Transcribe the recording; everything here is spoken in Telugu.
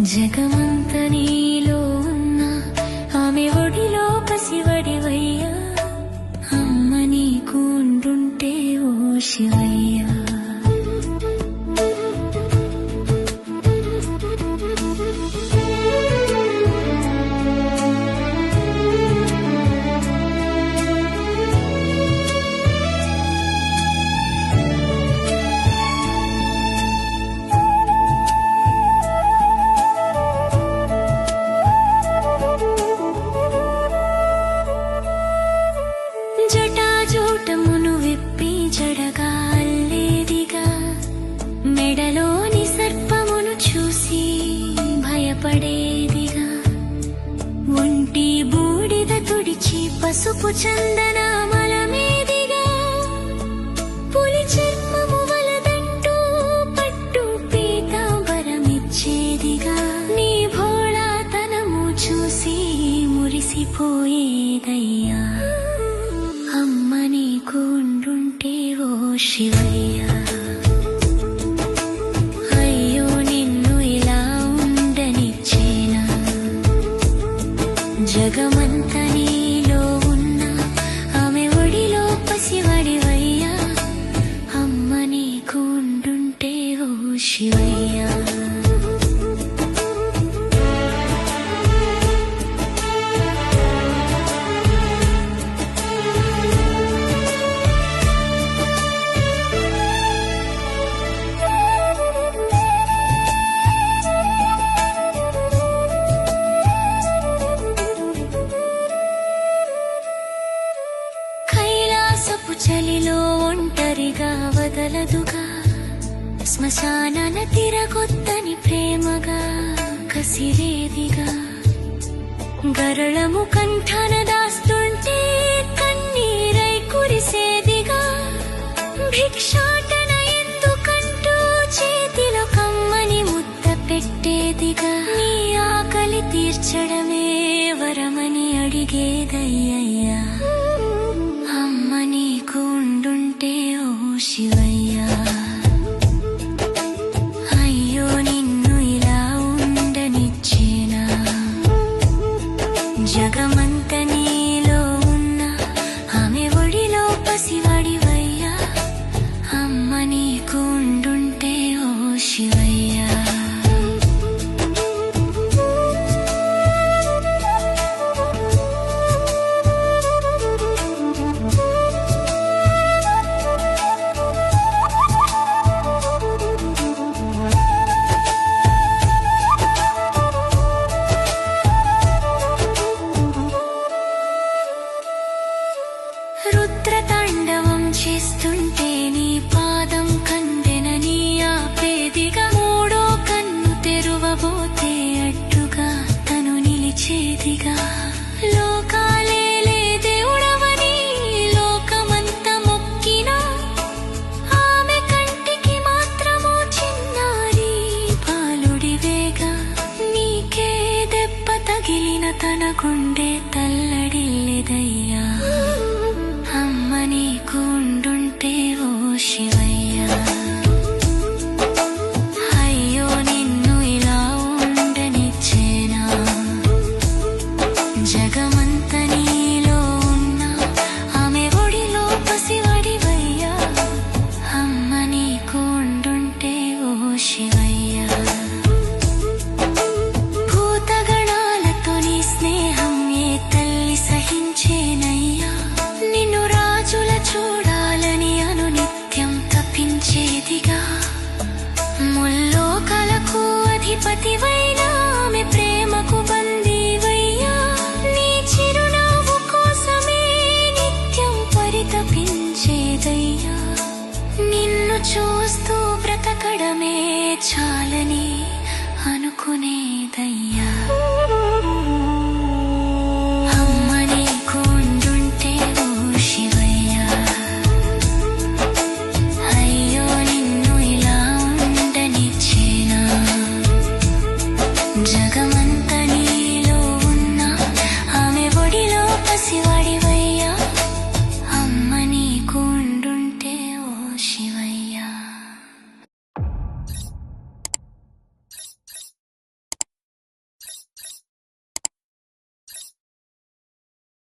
జగమంత నీలో ఉన్న ఆమె ఒడిలో పసివడివయ్యా, అమ్మ నీకు ఉండుంటే ఓ శివయ్యా. జటాజూటమును విప్పి జడగా అల్లేదిగా, మెడలోని సర్పమును చూసి భయపడేదిగా, ఒంటి బూడిద తుడిచి పసుపు చందనామలమేదిగా, పులి చర్మము వలదంటూ పట్టు పీతాంబరమిచ్చేదిగా, నీ భోళాతనము చూసి మురిసిపోయేదయ్యా, అమ్మ నీకు ఉండుంటే ఓ శివయ్యా. అయ్యో నిన్ను ఇలా ఉండనిచ్చేనా, జగమంత నీలో ఉన్న ఆమె ఒడిలో పసివడివయ్యా, అమ్మ నీకు ఉండుంటే ఓ శివయ్యా. కైలాసపు చలిలో ఒంటరిగా వదలదుగా, శ్మశానాన తిరగొద్దని ప్రేమగా కసిరేదిగా, గరళము కంఠన దాస్తుంటే కన్నీరై కురిసేదిగా, భిక్షాటన ఎందుకంటూ చేతిలో కమ్మని ముద్ద పెట్టేదిగా, నీ ఆకలి తీర్చడమే వరమని అడిగేదయ్యయ్యా, అమ్మ నీకు ఉండుంటే ఓ శివయ్యా. అయ్యో నిన్ను ఇలా ఉండనిచ్చేనా, జగమంత నీలో ఉన్న ఆమె ఒడిలో పసివడివయ్యా, అమ్మ నీకు ఉండుంటే ఓ శివయ్యా. రుద్రతాండవం చేస్తుంటే నీ పాదం కందెనని ఆపేదిగా, మూడో కన్ను తెరువబోతే అడ్డుగా తను నిలిచేదిగా, లోకాలేలే దేవుడవని లోకమంత మొక్కినా ఆమె కంటికి మాత్రము చిన్నారి బాలుడివేగా, నీకే దెబ్బ తగిలిన తన గుండె తల్లడిల్లేదయ్యా, అమ్మ నీకు ఉండుంటే ఓ శివయ్యా. అయ్యో నిన్ను ఇలా ఉండనిచ్చేనా, జగమంత నీలో ఉన్న ఆమె ఒడిలో పసివడివయ్యా, అమ్మ నీకు ఉండుంటే ఓ శివయ్యా. భూతగణాలతో నీ స్నేహం ఏ తల్లి సహించేనయ్యా, నిన్ను రాజుల చూడాలని అనునిత్యం తప్పించేదిగా, ముల్లోకాలకు అధిపతివైన ఆమె ప్రేమకు బందీవయ్యా, నీ చిరునవ్వు కోసమే నిత్యం పరితపించేదయ్యా, నిన్ను చూస్తూ బ్రతకడమే చాలని అనుకునేదయ్యా.